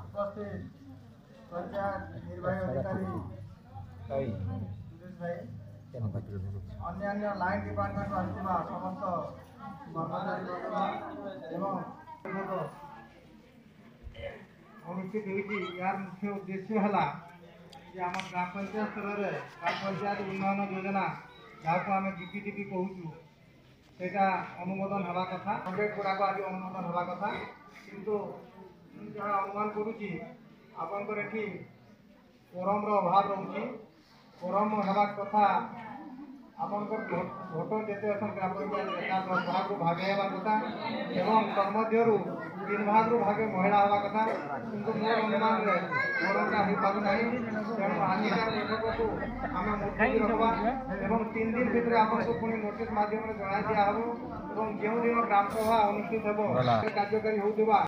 उपस्थित पंचायत निर्वाही अधिकारी सुरेश भाई अन्य लाइन डिपार्टमेंट आसवा समस्त कर्मचारी अनुष्ठित होती यार मुख्य उद्देश्य है कि आम ग्राम पंचायत स्तर में ग्राम पंचायत उन्नयन योजना जहाँ को आम जीपीटीपी कहूँ सेटा अनुमोदन हवा कथा प्रोजेक्ट गुड़ाक आज अनुमोदन हवा कथा किंतु जहाँ अनुमान करुँची आपंकर ये कोरम अभाव रोचे कोरम हवा कथा आपंकर भोटर जिते अच्छा ग्राम पंचायत 10 भाग भागे हवा कथा एवं तन्मध्य 3 भाग भागे महिला हवा कथा किंतु मोर अनुमान कोरमटा हो पाना तेणु आजिकार बैठक को आम मुलतवी रखा एवं 3 दिन भितर आपको पुणी नोटिस माध्यम जन दिहब और जो दिन ग्राम सभा अनुष्ठित हो कार्यकारी होता